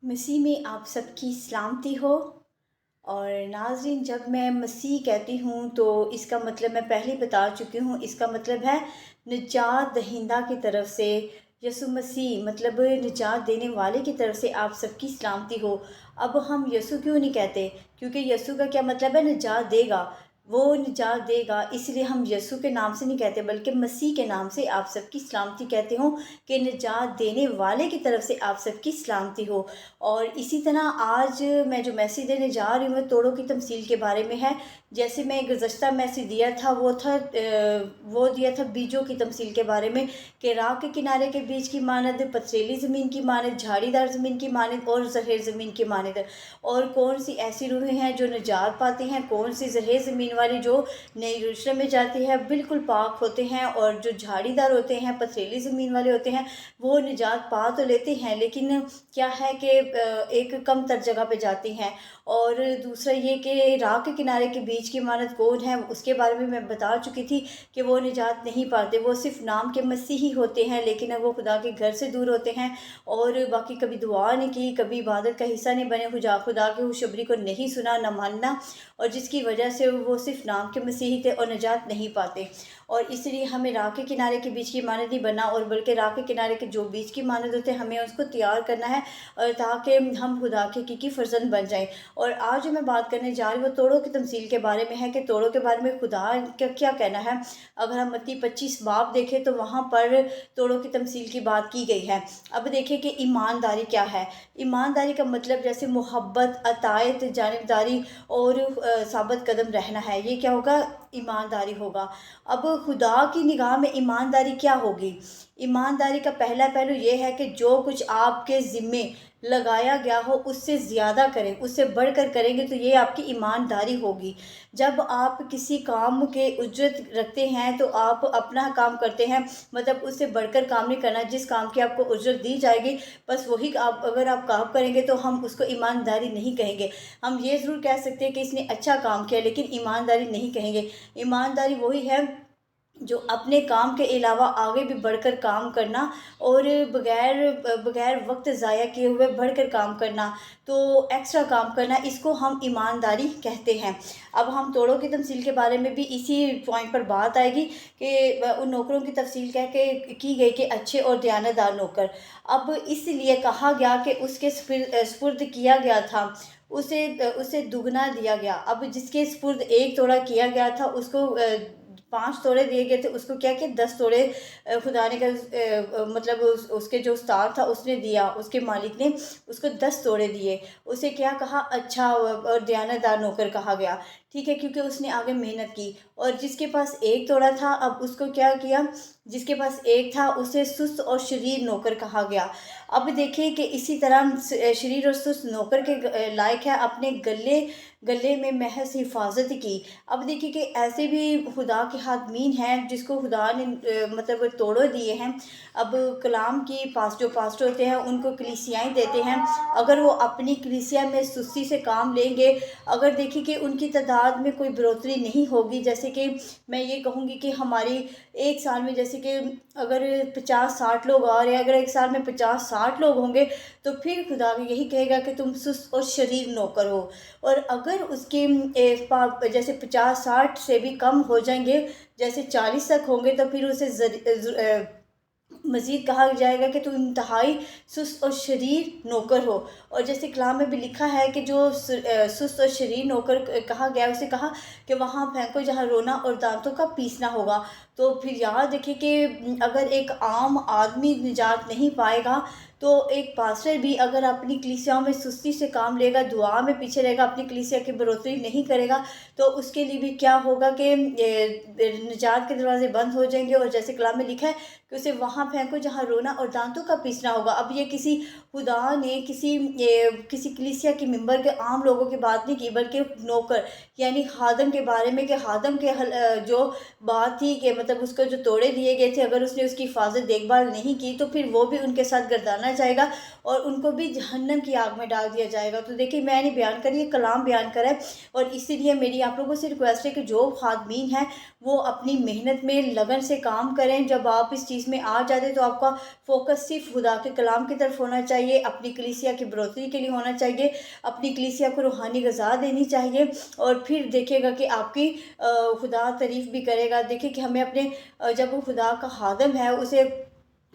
مسیح میں آپ سب کی سلامتی ہو۔ اور ناظرین، جب میں مسیح کہتی ہوں تو اس کا مطلب میں پہلے بتا چکی ہوں، اس کا مطلب ہے نجات دہندہ کی طرف سے یسوع مسیح، مطلب نجات دینے والے کی طرف سے آپ سب کی سلامتی ہو۔ اب ہم یسوع کیوں نہیں کہتے؟ کیونکہ یسوع کا کیا مطلب ہے؟ نجات دے گا، وہ نجات دے گا، اس لیے ہم یسوع کے نام سے نہیں کہتے بلکہ مسیح کے نام سے آپ سب کی سلامتی کہتے ہوں کہ نجات دینے والے کی طرف سے آپ سب کی سلامتی ہو۔ اور اسی طرح آج میں جو میسیج دینے جا رہی ہوں وہ توڑوں کی تمثیل کے بارے میں ہے۔ جیسے میں گزشتہ میسیج دیا تھا وہ دیا تھا بیجوں کی تمثیل کے بارے میں، کہ راہ کے کنارے کے بیج کی مانند، پتھریلی زمین کی مانند، جھاڑی دار زمین کی مانند اور زرخیز زمین کی مانند۔ اور کون سی ایسی روحیں ہیں جو نجات پاتی ہیں، کون سی زرخیز زمین والی جو نئی یروشلم میں جاتی ہے، بالکل پاک ہوتے ہیں، اور جو جھاڑی دار ہوتے ہیں، پتھریلی زمین والے ہوتے ہیں، وہ نجات پا تو لیتے ہیں لیکن کیا ہے کہ ایک کم تر جگہ پہ جاتی ہیں۔ اور دوسرا یہ کہ راہ کے کنارے کے بیچ کی مانند کون ہے، اس کے بارے میں بتا چکی تھی کہ وہ نجات نہیں پاتے، وہ صرف نام کے مسیحی ہوتے ہیں لیکن وہ خدا کے گھر سے دور ہوتے ہیں، اور باقی کبھی دعا نہیں کی، کبھی عبادت کا حصہ نہیں بنے، خدا کی خوشخبری کو نہیں سنا، نہ ماننا، اور جس کی وجہ سے وہ صرف نام کے مسیحی تھے اور نجات نہیں پاتے۔ اور اس لیے ہمیں راہ کے کنارے کے بیچ کی مانند نہیں بننا، اور بلکہ راہ کے کنارے کے جو بیچ کی مانند ہوتے ہیں ہمیں اس کو تیار کرنا ہے، اور تاکہ ہم خدا کے حقیقی فرزند بن جائیں۔ اور آج جو میں بات کرنے جا رہی ہوں وہ توڑوں کی تمثیل کے بارے میں ہے، کہ توڑوں کے بارے میں خدا کا کیا کہنا ہے۔ اگر ہم متی 25 باب دیکھیں تو وہاں پر توڑوں کی تمثیل کی بات کی گئی ہے۔ اب دیکھیں کہ ایمانداری کیا ہے۔ ایمانداری کا مطلب جیسے محبت، اطاعت، جانبداری اور ثابت قدم رہنا ہے، یہ کیا ہوگا؟ ایمانداری ہوگا۔ اب خدا کی نگاہ میں ایمانداری کیا ہوگی؟ ایمانداری کا پہلا پہلو یہ ہے کہ جو کچھ آپ کے ذمے لگایا گیا ہو اس سے زیادہ کریں، اس سے بڑھ کر کریں گے تو یہ آپ کی ایمانداری ہوگی۔ جب آپ کسی کام کے اجرت رکھتے ہیں تو آپ اپنا کام کرتے ہیں، مطلب اس سے بڑھ کر کام نہیں کرنا، جس کام کی آپ کو اجرت دی جائے گی بس وہی اگر آپ کام کریں گے تو ہم اس کو ایمانداری نہیں کہیں گے۔ ہم یہ ضرور کہہ سکتے ہیں کہ اس نے اچھا کام کیا لیکن ایمانداری نہیں کہیں گے۔ ایمانداری وہی ہے جو اپنے کام کے علاوہ آگے بھی بڑھ کر کام کرنا، اور بغیر وقت ضائع کیے ہوئے بڑھ کر کام کرنا، تو ایکسٹرا کام کرنا، اس کو ہم ایمانداری کہتے ہیں۔ اب ہم توڑوں کی تمثیل کے بارے میں بھی اسی پوائنٹ پر بات آئے گی کہ ان نوکروں کی تفصیل کہہ کے کی گئی کہ اچھے اور دیانتدار نوکر۔ اب اس لیے کہا گیا کہ اس کے سپرد کیا گیا تھا، اسے دگنا دیا گیا۔ اب جس کے سپرد 1 توڑا کیا گیا تھا اس کو 5 توڑے دیے گئے تھے، اس کو کیا 10 توڑے خدا نے مطلب اس کے جو استاد تھا اس نے دیا، اس کے مالک نے اس کو 10 توڑے دیے۔ اسے کیا کہا؟ اچھا اور دیانتدار نوکر کہا گیا، ٹھیک ہے، کیونکہ اس نے آگے محنت کی۔ اور جس کے پاس 1 توڑا تھا، اب اس کو کیا کیا؟ جس کے پاس 1 تھا اسے سست اور شریر نوکر کہا گیا۔ اب دیکھیں کہ اسی طرح شریر اور سست نوکر کے لائق ہے اپنے گلے میں محض حفاظت کی۔ اب دیکھیں کہ ایسے بھی خدا کے خادمین ہیں جس کو خدا نے مطلب توڑے دیے ہیں۔ اب کلام کی جو پاسٹر ہوتے ہیں ان کو کلیسیائیں دیتے ہیں، اگر وہ اپنی کلیسیا میں سستی سے کام لیں گے، اگر دیکھیں کہ ان کی تعداد میں کوئی بڑھوتری نہیں ہوگی، جیسے کہ میں یہ کہوں گی کہ ہماری ایک سال میں جیسے کہ اگر 50-60 لوگ آ رہے ہیں، اگر ایک سال میں 50-60 لوگ ہوں گے تو پھر خدا یہی کہے گا کہ تم سست اور شریر نوکر ہو۔ اور اگر اس کے جیسے 50-60 سے بھی کم ہو جائیں گے، جیسے 40 تک ہوں گے، تو پھر اسے مزید کہا جائے گا کہ تم انتہائی سست اور شریر نوکر ہو۔ اور جیسے کلام میں بھی لکھا ہے کہ جو سست اور شریر نوکر کہا گیا، اسے کہا کہ وہاں پھینکو جہاں رونا اور دانتوں کا پیسنا ہوگا۔ تو پھر یاد رکھیں کہ اگر ایک عام آدمی نجات نہیں پائے گا تو ایک پاسٹر بھی اگر اپنی کلیسیاؤں میں سستی سے کام لے گا، دعا میں پیچھے رہے گا، اپنی کلیسیا کی بڑھوتری نہیں کرے گا، تو اس کے لیے بھی کیا ہوگا کہ نجات کے دروازے بند ہو جائیں گے۔ اور جیسے کلام میں لکھا ہے کہ اسے وہاں پھینکو جہاں رونا اور دانتوں کا پیسنا ہوگا۔ اب یہ کسی خدا نے کسی کلیسیا کی ممبر کے عام لوگوں کی بات نہیں کی، بلکہ نوکر یعنی خادم کے بارے میں، کہ خادم کے جو بات تھی کہ मतलब उसको जो तोड़े दिए गए थे, अगर उसने उसकी हिफाजत देखभाल नहीं की तो फिर वो भी उनके साथ गर्दाना जाएगा और उनको भी जहन्नम की आग में डाल दिया जाएगा। तो देखिए मैंने बयान करी, ये कलाम बयान करा है, और इसीलिए मेरी आप लोगों से रिक्वेस्ट है कि जो खादमीन हैं वो अपनी मेहनत में लगन से काम करें। जब आप इस चीज़ में आ जाते तो आपका फोकस सिर्फ खुदा के कलाम की तरफ होना चाहिए, अपनी कलीसिया की बढ़ोतरी के लिए होना चाहिए, अपनी कलीसिया को रूहानी ग़िज़ा देनी चाहिए, और फिर देखिएगा कि आपकी खुदा तारीफ़ भी करेगा। देखिए कि हमें अपने जब वो खुदा का खादम है उसे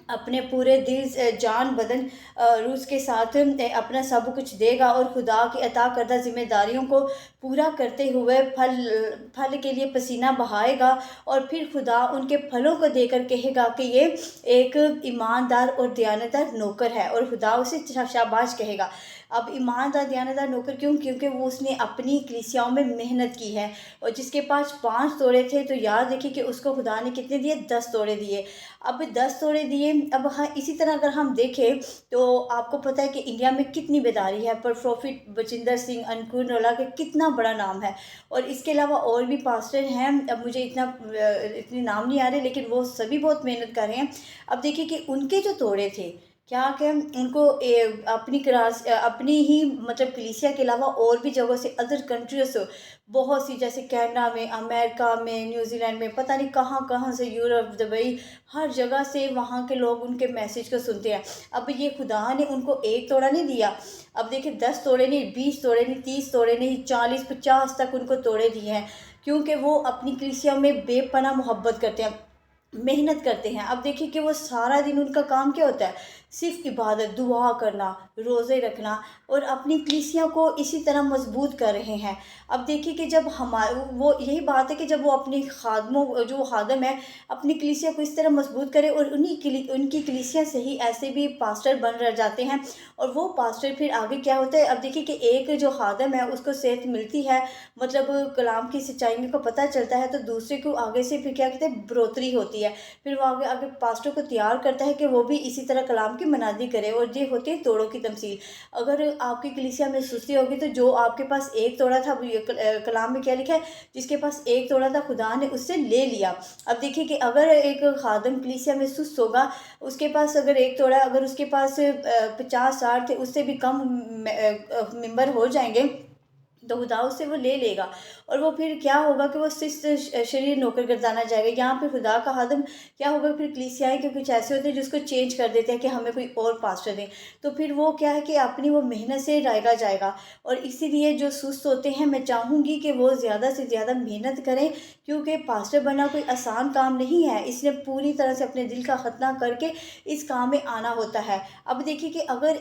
अपने पूरे दिल जान बदन रूह के साथ अपना सब कुछ देगा, और खुदा की अता करदा ज़िम्मेदारियों को पूरा करते हुए फल के लिए पसीना बहाएगा, और फिर खुदा उनके फलों को देकर कहेगा कि ये एक ईमानदार और दयानतदार नौकर है, और खुदा उसे शाबाश कहेगा। अब ईमानदार दयानतदार नौकर क्यों? क्योंकि वो उसने अपनी कलीसियाओं में मेहनत की है, और जिसके पास 5 तोड़े थे तो याद रखिए कि उसको खुदा ने कितने दिए? 10 तोड़े दिए। अब 10 तोड़े दिए। अब हाँ, इसी तरह अगर हम देखें तो आपको पता है कि इंडिया में कितनी बेदारी है, पर प्रॉफिट बचिंदर सिंह अंकुर नोला के कितना बड़ा नाम है, और इसके अलावा और भी पास्टर हैं, अब मुझे इतने नाम नहीं आ रहे, लेकिन वो सभी बहुत मेहनत कर रहे हैं। अब देखिए कि उनके जो तोड़े थे, क्या उनको अपनी ही मतलब कलीसिया के अलावा और भी जगहों से, अदर कंट्रियों से, बहुत सी, जैसे कनाडा में, अमेरिका में, न्यूजीलैंड में, पता नहीं कहाँ कहाँ से, यूरोप, दुबई, हर जगह से वहाँ के लोग उनके मैसेज को सुनते हैं। अब ये खुदा ने उनको एक तोड़ा नहीं दिया। अब देखिए 10 तोड़े नहीं, 20 तोड़े नहीं, 30 तोड़े नहीं, 40-50 तक उनको तोड़े दिए हैं, क्योंकि वो अपनी कलीसिया में बेपनाह मोहब्बत करते हैं, मेहनत करते हैं। अब देखिए कि वो सारा दिन उनका काम क्या होता है? सिर्फ इबादत, दुआ करना, रोज़े रखना, और अपनी कलीसिया को इसी तरह मजबूत कर रहे हैं। अब देखिए कि जब वो यही बात है कि जब वो अपने खादमों, जो खादम है, अपनी कलीसिया को इस तरह मजबूत करे, और उनकी कलीसिया से ही ऐसे भी पास्टर बन रह जाते हैं, और वो पास्टर फिर आगे क्या होता है? अब देखिए कि एक जो खादम है उसको सेहत मिलती है, मतलब कलाम की सच्चाई को पता चलता है, तो दूसरे को आगे से फिर क्या कहते हैं? बढ़ोतरी होती है। फिर वो आगे आगे पास्टर को तैयार करता है कि वो भी इसी तरह कलाम की मनादी करे, और ये होती है तोड़ों की तमसील। अगर आपकी कलीसिया में सुस्ती होगी तो जो आपके पास एक तोड़ा था, कलाम में क्या लिखा है? जिसके पास एक तोड़ा था खुदा ने उससे ले लिया। अब देखिए कि अगर एक खादम कलीसिया में सुस्त होगा, उसके पास अगर एक तोड़ा, अगर उसके पास 50-60 थे, उससे भी कम मेंबर हो जाएंगे, तो खुदा उससे वो ले लेगा, और वो फिर क्या होगा कि वो सिस्त शरीर नौकर गर्दाना जाएगा। यहाँ पे खुदा का खादम क्या होगा? फिर कलीसियाएँ के कुछ ऐसे होते हैं जिसको चेंज कर देते हैं कि हमें कोई और पास्टर दें, तो फिर वो क्या है कि अपनी वो मेहनत से रायगा जाएगा। और इसीलिए जो सुस्त होते हैं, मैं चाहूँगी कि वो ज़्यादा से ज़्यादा मेहनत करें, क्योंकि पास्टर बनना कोई आसान काम नहीं है। इसने पूरी तरह से अपने दिल का खतना करके इस काम में आना होता है। अब देखिए कि अगर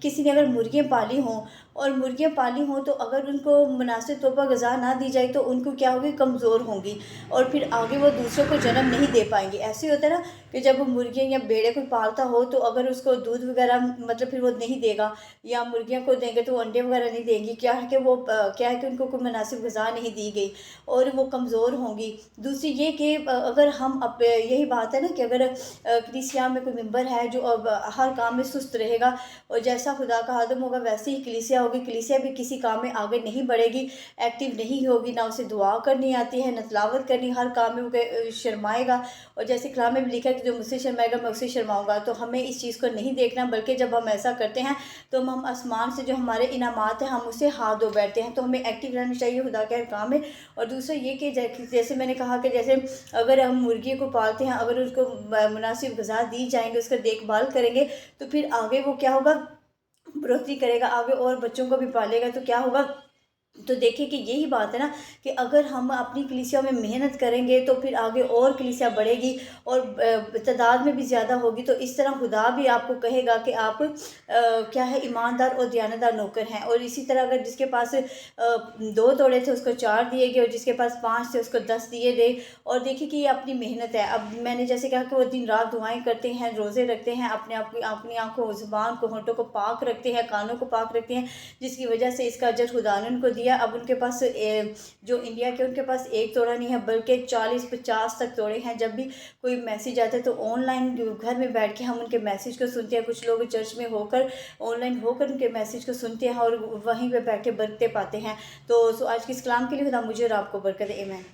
किसी ने अगर मुर्गियाँ पाली हों, और मुर्गियाँ पाली हों, तो अगर उनको मुनासिब तौर पर ग़िज़ा ना दी जाए तो उनको क्या होगी? कमज़ोर होंगी, और फिर आगे वो दूसरों को जन्म नहीं दे पाएंगी। ऐसे ही होता है ना कि जब मुर्गियाँ या भेड़ें कोई पालता हो, तो अगर उसको दूध वगैरह मतलब फिर वो नहीं देगा, या मुर्गियाँ को देंगे तो वो अंडे वगैरह नहीं देंगी, क्या है कि क्या है कि उनको कोई मुनासिब ग़िज़ा नहीं दी गई, और वो कमज़ोर होंगी। दूसरी ये कि अगर हम यही बात है ना कि अगर कलीसिया में कोई मेंबर है जो अब हर काम में सुस्त रहेगा, और जैसा खुदा का आदम होगा वैसे ही कलीसिया होगी, कलीसिया भी किसी काम में आगे नहीं बढ़ेगी, एक्टिव नहीं होगी, ना उसे दुआ करनी आती है, ना तिलावत करनी, हर काम में वो शर्माएगा। और जैसे कलाम में भी लिखा है कि जो मुझसे शर्माएगा मैं उससे शर्माऊँगा। तो हमें इस चीज़ को नहीं देखना, बल्कि जब हम ऐसा करते हैं तो हम आसमान से जो हमारे इनामात हैं हम उससे हाथ धो बैठते हैं। तो हमें एक्टिव रहना चाहिए खुदा के हर काम में। और दूसरा ये कि जैसे मैंने कहा कि जैसे अगर हम मुर्गी को पालते हैं, अगर उसको मुनासिब ग़िज़ा दी जाएंगे, उसका देखभाल करेंगे, तो फिर आगे वो क्या होगा? बढ़ोतरी करेगा, आगे और बच्चों को भी पालेगा, तो क्या होगा? तो देखिए कि यही बात है ना कि अगर हम अपनी कलीसिया में मेहनत करेंगे तो फिर आगे और कलीसिया बढ़ेगी, और तादाद में भी ज़्यादा होगी। तो इस तरह खुदा भी आपको कहेगा कि आप क्या है? ईमानदार और दयानतदार नौकर हैं। और इसी तरह अगर जिसके पास 2 तोड़े थे उसको 4 दिए गए, और जिसके पास 5 थे उसको 10 दिए गए। और देखिए कि ये अपनी मेहनत है। अब मैंने जैसे कहा कि वो दिन रात दुआएं करते हैं, रोज़े रखते हैं, अपनी आँखों, ज़ुबान को, होंठों को पाक रखते हैं, कानों को पाक रखते हैं, जिसकी वजह से इसका अजर खुदा ने उनको दिया। अब उनके पास जो इंडिया के, उनके पास एक तोड़ा नहीं है, बल्कि 40-50 तक तोड़े हैं। जब भी कोई मैसेज आता है तो ऑनलाइन घर में बैठ के हम उनके मैसेज को सुनते हैं। कुछ लोग चर्च में होकर, ऑनलाइन होकर उनके मैसेज को सुनते हैं, और वहीं पे बैठे बरकतें पाते हैं। तो आज के इस कलाम के लिए खुदा मुझे और आपको बरकत दे। आमीन।